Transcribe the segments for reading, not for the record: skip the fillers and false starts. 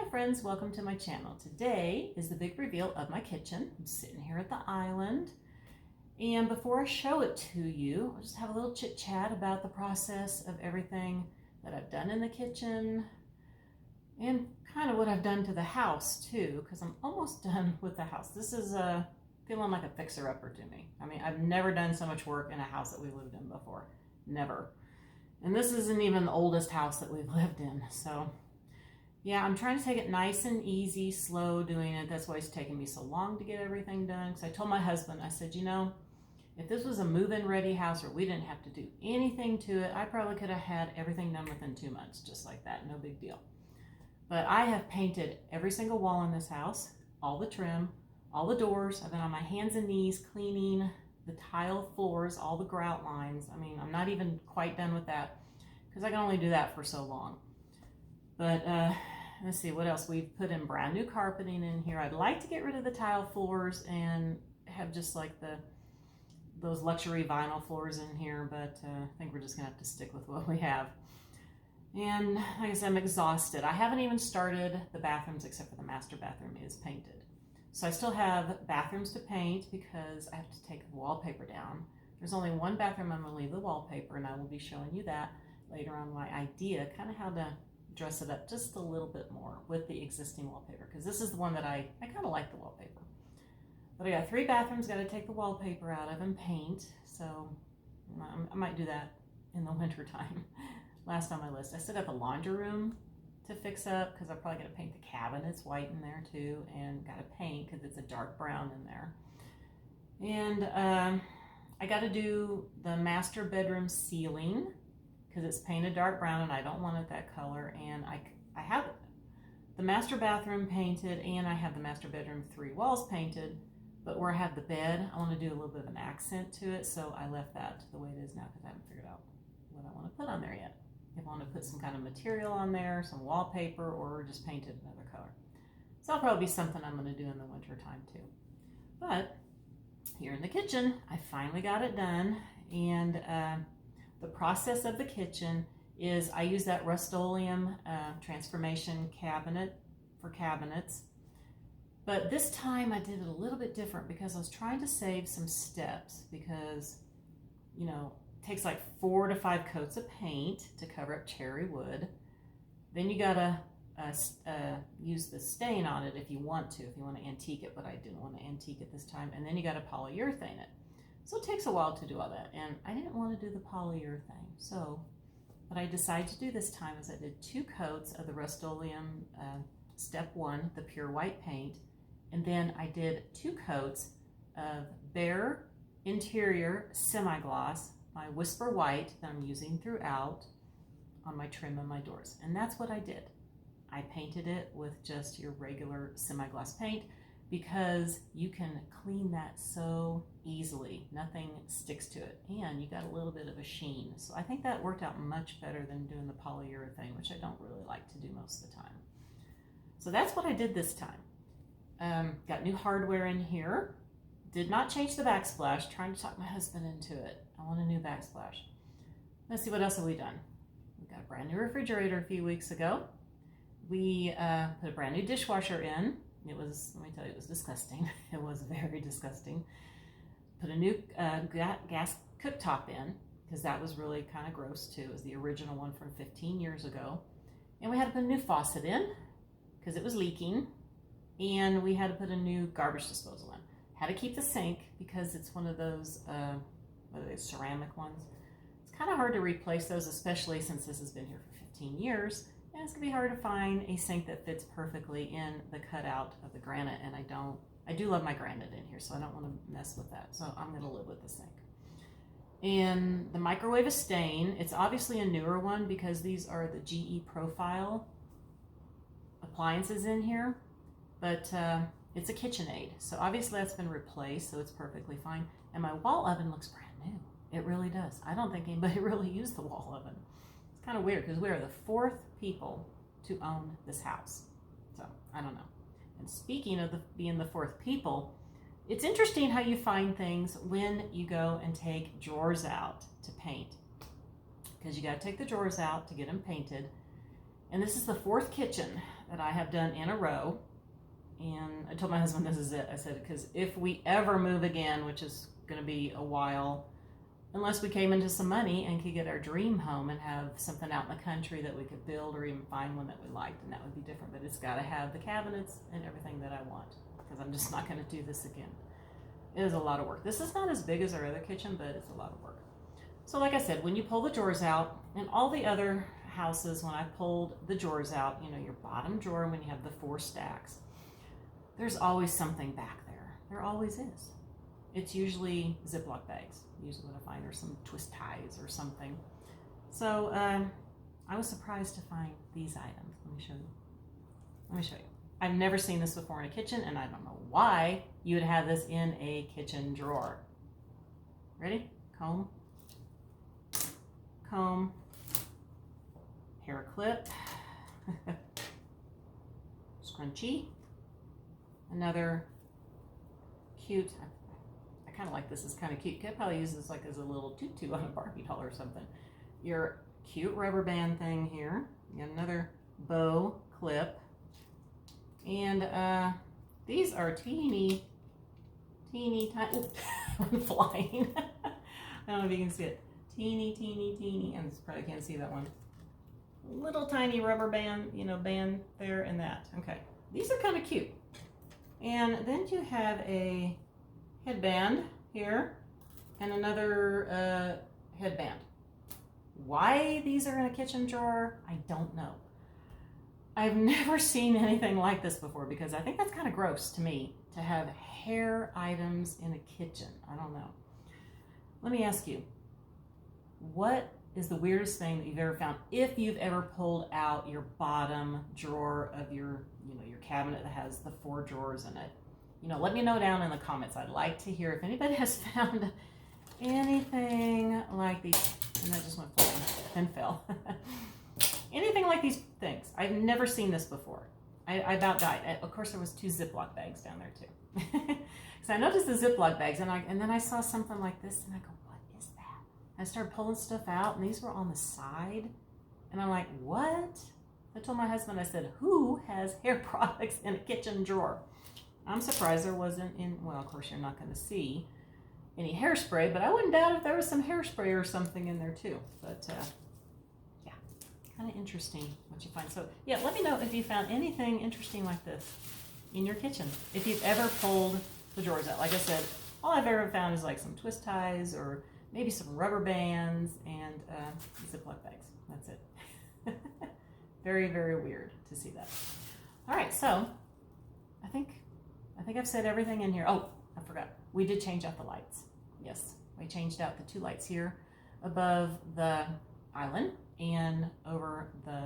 Hi friends, welcome to my channel. Today is the big reveal of my kitchen. I'm sitting here at the island, and before I show it to you, I'll just have a little chit chat about the process of everything that I've done in the kitchen and kind of what I've done to the house too, because I'm almost done with the house. This is feeling like a fixer-upper to me. I mean, I've never done so much work in a house that we lived in before. Never. And this isn't even the oldest house that we've lived in, so yeah, I'm trying to take it nice and easy, slow doing it. That's why it's taking me so long to get everything done. Because I told my husband, I said, you know, if this was a move-in ready house or we didn't have to do anything to it, I probably could have had everything done within 2 months, just like that, no big deal. But I have painted every single wall in this house, all the trim, all the doors. I've been on my hands and knees cleaning the tile floors, all the grout lines. I mean, I'm not even quite done with that because I can only do that for so long. But let's see what else. We've put in brand new carpeting in here. I'd like to get rid of the tile floors and have just like those luxury vinyl floors in here, but I think we're just gonna have to stick with what we have. And like I said, I'm exhausted. I haven't even started the bathrooms except for the master bathroom is painted. So I still have bathrooms to paint because I have to take the wallpaper down. There's only one bathroom I'm gonna leave the wallpaper, and I will be showing you that later on, my idea, kind of how to dress it up just a little bit more with the existing wallpaper, because this is the one that I kind of like the wallpaper. But I got 3 bathrooms, got to take the wallpaper out of and paint, so I might do that in the winter time. Last on my list, I still got the laundry room to fix up because I'm probably going to paint the cabinets white in there too, and got to paint because it's a dark brown in there. And I got to do the master bedroom ceiling because it's painted dark brown and I don't want it that color. And I have the master bathroom painted, and I have the master bedroom 3 walls painted, but where I have the bed, I want to do a little bit of an accent to it, so I left that the way it is now because I haven't figured out what I want to put on there yet. If I want to put some kind of material on there, some wallpaper, or just paint it another color. So that'll probably be something I'm going to do in the winter time too. But here in the kitchen, I finally got it done, and the process of the kitchen is I use that Rustoleum Transformation cabinet for cabinets. But this time I did it a little bit different because I was trying to save some steps, because, you know, it takes like 4 to 5 coats of paint to cover up cherry wood. Then you gotta use the stain on it if you want to antique it, but I didn't want to antique it this time. And then you gotta polyurethane it. So it takes a while to do all that, and I didn't want to do the polyurethane. So what I decided to do this time is I did 2 coats of the Rustoleum Step 1, the pure white paint, and then I did 2 coats of Behr Interior Semi-Gloss, my Whisper White that I'm using throughout on my trim and my doors. And that's what I did. I painted it with just your regular semi-gloss paint, because you can clean that so easily. Nothing sticks to it, and you got a little bit of a sheen. So I think that worked out much better than doing the polyurethane, which I don't really like to do most of the time. So that's what I did this time. Got new hardware in here. Did not change the backsplash. Trying to talk my husband into it. I want a new backsplash. Let's see, what else have we done? We got a brand new refrigerator a few weeks ago. We put a brand new dishwasher in. It was, let me tell you, it was disgusting. It was very disgusting. Put a new gas cooktop in, because that was really kind of gross too. It was the original one from 15 years ago. And we had to put a new faucet in because it was leaking. And we had to put a new garbage disposal in. Had to keep the sink because it's one of those, what are they, ceramic ones. It's kind of hard to replace those, especially since this has been here for 15 years. And it's gonna be hard to find a sink that fits perfectly in the cutout of the granite, and I do love my granite in here, so I don't want to mess with that. So I'm gonna live with the sink. And the microwave is staying. It's obviously a newer one because these are the GE Profile appliances in here, but it's a KitchenAid, so obviously that's been replaced, so it's perfectly fine. And my wall oven looks brand new. It really does. I don't think anybody really used the wall oven. Kind of weird because we are the 4th people to own this house, so I don't know. And speaking of being the 4th people, it's interesting how you find things when you go and take drawers out to paint, because you got to take the drawers out to get them painted. And this is the 4th kitchen that I have done in a row. And I told my husband this is it. I said, because if we ever move again, which is going to be a while, unless we came into some money and could get our dream home and have something out in the country that we could build, or even find one that we liked, and that would be different. But it's got to have the cabinets and everything that I want, because I'm just not going to do this again. It is a lot of work. This is not as big as our other kitchen, but it's a lot of work. So like I said, when you pull the drawers out, and all the other houses, when I pulled the drawers out, you know, your bottom drawer, when you have the 4 stacks, there's always something back there. There always is. It's usually Ziploc bags. Usually what I find are some twist ties or something. So I was surprised to find these items. Let me show you. Let me show you. I've never seen this before in a kitchen, and I don't know why you would have this in a kitchen drawer. Ready? Comb. Comb. Hair clip. Scrunchie. Another cute, I kind of like this, is kind of cute. Could probably use this like as a little tutu on a Barbie doll or something. Your cute rubber band thing here. You got another bow clip. And these are teeny tiny, I'm flying. I don't know if you can see it. Teeny, and you probably can't see that one. Little tiny rubber band, you know, band there and that. Okay, these are kind of cute. And then you have a headband here and another headband. Why these are in a kitchen drawer, I don't know. I've never seen anything like this before, because I think that's kind of gross to me, to have hair items in a kitchen. I don't know. Let me ask you, what is the weirdest thing that you've ever found, if you've ever pulled out your bottom drawer of your, you know, your cabinet that has the 4 drawers in it? You know, let me know down in the comments. I'd like to hear if anybody has found anything like these. And that just went flying and fell. Anything like these things. I've never seen this before. I about died. Of course, there was 2 Ziploc bags down there too. Because I noticed the Ziploc bags, and then I saw something like this, and I go, what is that? I started pulling stuff out, and these were on the side. And I'm like, what? I told my husband, I said, who has hair products in a kitchen drawer? I'm surprised there wasn't in, well, of course, you're not going to see any hairspray, but I wouldn't doubt if there was some hairspray or something in there too. But yeah, kind of interesting what you find. So yeah, let me know if you found anything interesting like this in your kitchen. If you've ever pulled the drawers out. Like I said, all I've ever found is like some twist ties or maybe some rubber bands and Ziploc bags. That's it. Very, very weird to see that. All right, so I think I've said everything in here. Oh, I forgot. We did change out the lights. Yes, we changed out the 2 lights here above the island and over the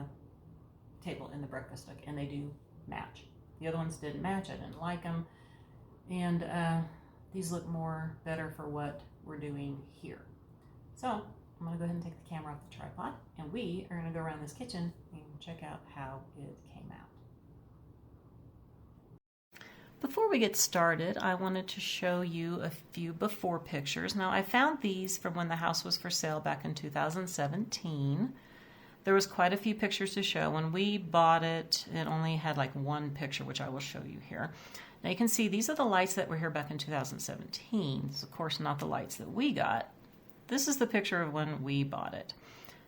table in the breakfast nook, and they do match. The other ones didn't match. I didn't like them, and these look better for what we're doing here. So I'm going to go ahead and take the camera off the tripod, and we are going to go around this kitchen and check out how it came out. Before we get started, I wanted to show you a few before pictures. Now, I found these from when the house was for sale back in 2017. There was quite a few pictures to show. When we bought it, it only had like 1 picture, which I will show you here. Now you can see these are the lights that were here back in 2017. It's of course not the lights that we got. This is the picture of when we bought it.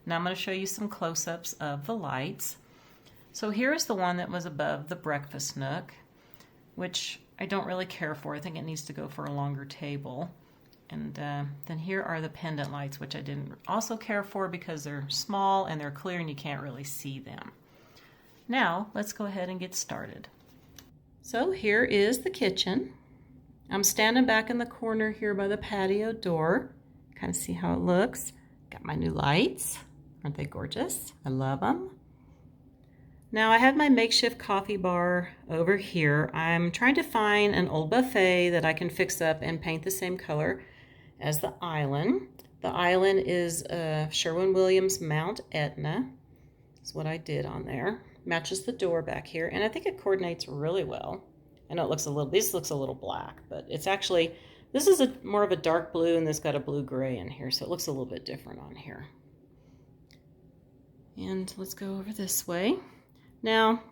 Now I'm going to show you some close-ups of the lights. So here's the one that was above the breakfast nook, which I don't really care for. I think it needs to go for a longer table. And then here are the pendant lights, which I didn't also care for because they're small and they're clear and you can't really see them. Now let's go ahead and get started. So here is the kitchen. I'm standing back in the corner here by the patio door. Kind of see how it looks. Got my new lights. Aren't they gorgeous? I love them. Now I have my makeshift coffee bar over here. I'm trying to find an old buffet that I can fix up and paint the same color as the island. The island is Sherwin Williams Mount Etena. That's what I did on there. Matches the door back here, and I think it coordinates really well. I know it looks this looks a little black, but it's actually, this is more of a dark blue, and this got a blue-gray in here, so it looks a little bit different on here. And let's go over this way. Now,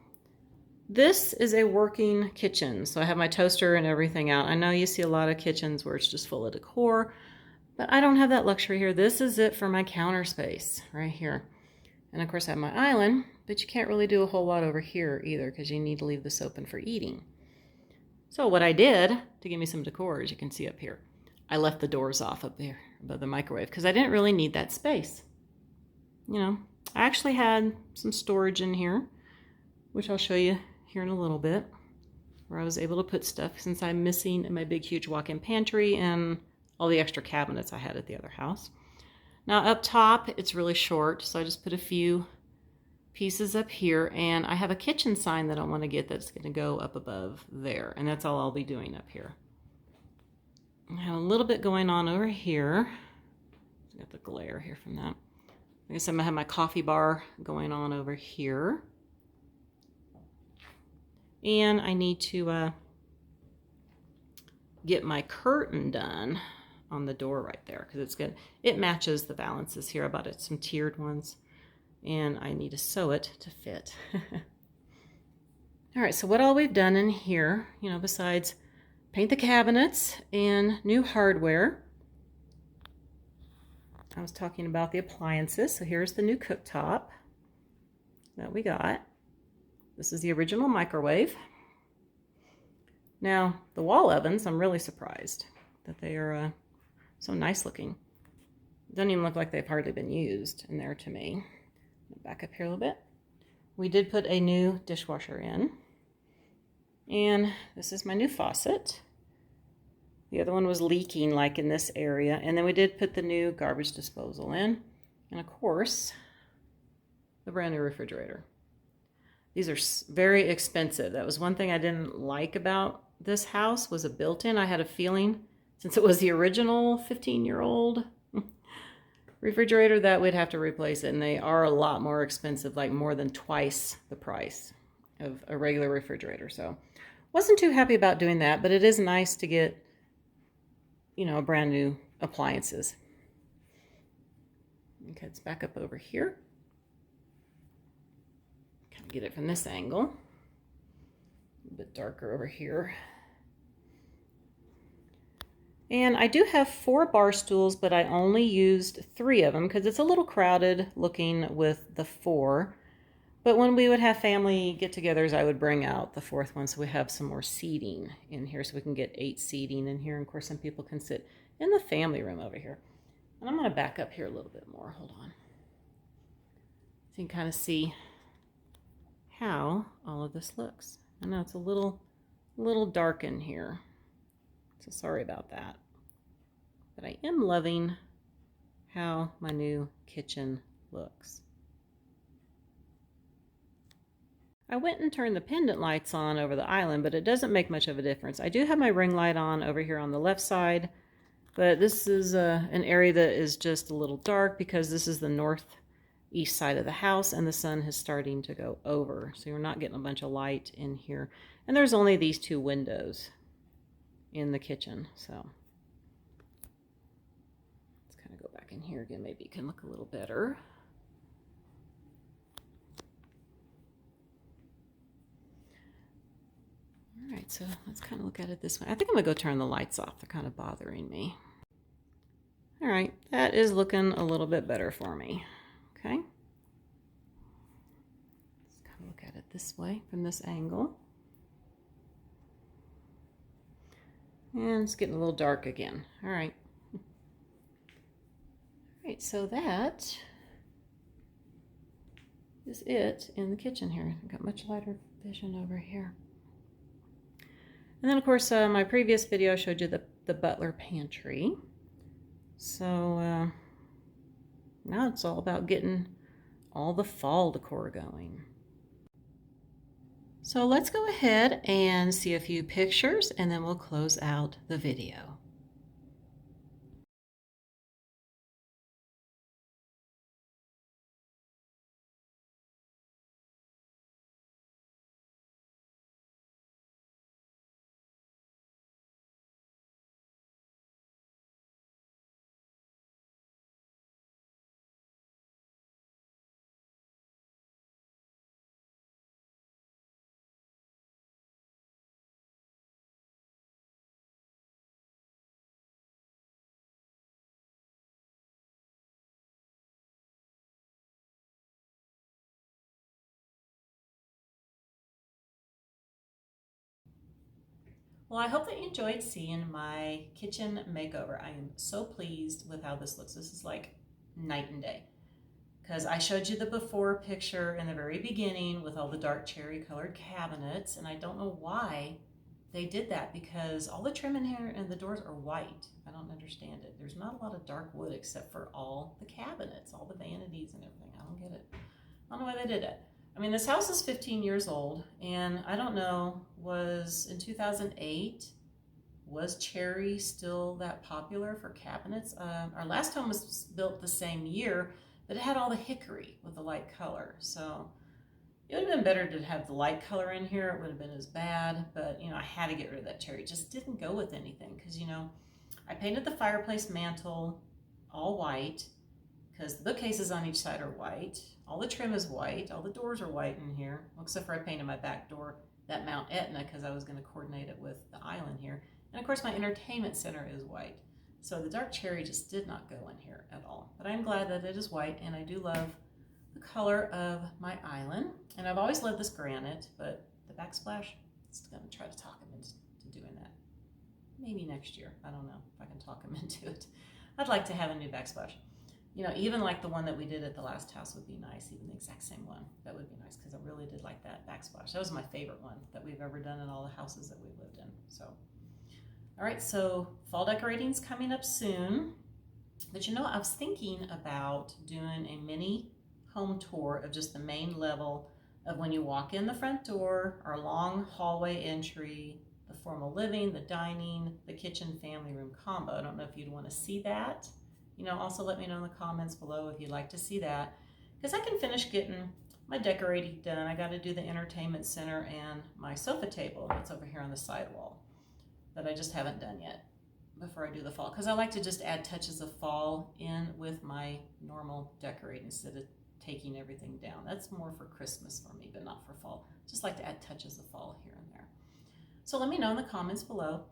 This is a working kitchen, so I have my toaster and everything out. I know you see a lot of kitchens where it's just full of decor, but I don't have that luxury here. This is it for my counter space right here. And of course I have my island, but you can't really do a whole lot over here either because you need to leave this open for eating. So what I did to give me some decor, as you can see up here, I left the doors off up there above the microwave because I didn't really need that space. You know, I actually had some storage in here, which I'll show you here in a little bit, where I was able to put stuff since I'm missing my big huge walk-in pantry and all the extra cabinets I had at the other house. Now up top, it's really short, so I just put a few pieces up here, and I have a kitchen sign that I want to get that's going to go up above there, and that's all I'll be doing up here. I have a little bit going on over here. Got the glare here from that. I guess I'm going to have my coffee bar going on over here. And I need to get my curtain done on the door right there because it's good. It matches the valances here. I bought it some tiered ones, and I need to sew it to fit. All right, so what all we've done in here, you know, besides paint the cabinets and new hardware, I was talking about the appliances. So here's the new cooktop that we got. This is the original microwave. Now, the wall ovens, I'm really surprised that they are so nice looking. Don't even look like they've hardly been used in there to me. Back up here a little bit. We did put a new dishwasher in. And this is my new faucet. The other one was leaking like in this area. And then we did put the new garbage disposal in. And of course, the brand new refrigerator. These are very expensive. That was one thing I didn't like about this house was a built-in. I had a feeling, since it was the original 15-year-old refrigerator, that we'd have to replace it. And they are a lot more expensive, like more than twice the price of a regular refrigerator. So wasn't too happy about doing that, but it is nice to get, you know, brand new appliances. Okay, it's back up over here. Kind of get it from this angle. A bit darker over here. And I do have 4 bar stools, but I only used 3 of them because it's a little crowded looking with the 4. But when we would have family get-togethers, I would bring out the 4th one so we have some more seating in here so we can get 8 seating in here. And of course, some people can sit in the family room over here. And I'm going to back up here a little bit more. Hold on. So you can kind of see how all of this looks. I know it's a little dark in here. So sorry about that. But I am loving how my new kitchen looks. I went and turned the pendant lights on over the island, but it doesn't make much of a difference. I do have my ring light on over here on the left side, but this is an area that is just a little dark because this is the northeast side of the house and the sun is starting to go over. So you're not getting a bunch of light in here. And there's only these 2 windows in the kitchen, so let's kind of go back in here again. Maybe it can look a little better. All right, so let's kind of look at it this way. I think I'm gonna go turn the lights off. They're kind of bothering me. All right, that is looking a little bit better for me. Okay, let's kind of look at it this way from this angle. And it's getting a little dark again. All right. All right, so that is it in the kitchen here. I've got much lighter vision over here. And then, of course, my previous video showed you the butler pantry. So now it's all about getting all the fall decor going. So let's go ahead and see a few pictures and then we'll close out the video. Well, I hope that you enjoyed seeing my kitchen makeover. I am so pleased with how this looks. This is like night and day. Because I showed you the before picture in the very beginning with all the dark cherry colored cabinets, and I don't know why they did that, because all the trim in here and the doors are white. I don't understand it. There's not a lot of dark wood except for all the cabinets, all the vanities and everything. I don't get it. I don't know why they did it. I mean, this house is 15 years old, and I don't know, was in 2008, was cherry still that popular for cabinets? Our last home was built the same year, but it had all the hickory with the light color. So it would have been better to have the light color in here. It would have been as bad, but I had to get rid of that cherry. It just didn't go with anything, because I painted the fireplace mantle all white, because the bookcases on each side are white. All the trim is white. All the doors are white in here, except for I painted my back door that Mount Etena, because I was going to coordinate it with the island here. And of course my entertainment center is white. So the dark cherry just did not go in here at all. But I'm glad that it is white, and I do love the color of my island. And I've always loved this granite, but the backsplash, it's going to try to talk him into doing that. Maybe next year. I don't know if I can talk him into it. I'd like to have a new backsplash. Even like the one that we did at the last house would be nice, even the exact same one. That would be nice, because I really did like that backsplash. That was my favorite one that we've ever done in all the houses that we've lived in. So, all right, so fall decorating's coming up soon. But I was thinking about doing a mini home tour of just the main level of when you walk in the front door, our long hallway entry, the formal living, the dining, the kitchen family room combo. I don't know if you'd want to see that. Also let me know in the comments below if you'd like to see that, because I can finish getting my decorating done. I got to do the entertainment center and my sofa table that's over here on the side wall that I just haven't done yet before I do the fall, because I like to just add touches of fall in with my normal decorating instead of taking everything down. That's more for Christmas for me, but not for fall. Just like to add touches of fall here and there. So let me know in the comments below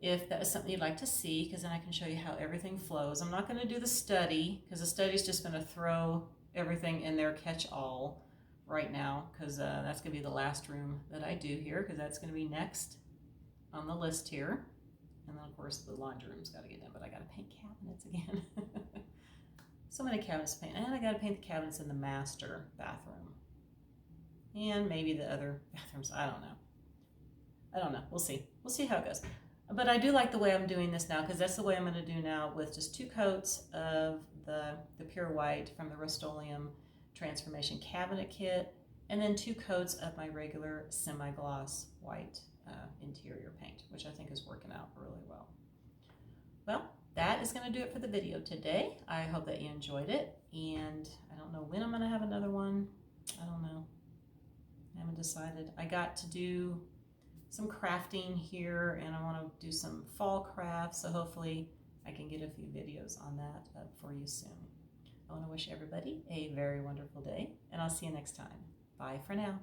if that is something you'd like to see, because then I can show you how everything flows. I'm not going to do the study, because the study is just going to throw everything in there catch-all right now, because that's going to be the last room that I do here, because that's going to be next on the list here. And then, of course, the laundry room's got to get done, but I got to paint cabinets again. So many cabinets to paint, and I got to paint the cabinets in the master bathroom. And maybe the other bathrooms, I don't know. We'll see. We'll see how it goes. But I do like the way I'm doing this now, because that's the way I'm going to do now, with just 2 coats of the Behr White from the Rustoleum Transformation cabinet kit, and then 2 coats of my regular semi-gloss white interior paint, which I think is working out really well. Well, that is going to do it for the video today. I hope that you enjoyed it, and I don't know when I'm going to have another one. I don't know. I haven't decided. I got to do some crafting here, and I want to do some fall crafts, so hopefully I can get a few videos on that up for you soon. I want to wish everybody a very wonderful day, and I'll see you next time. Bye for now.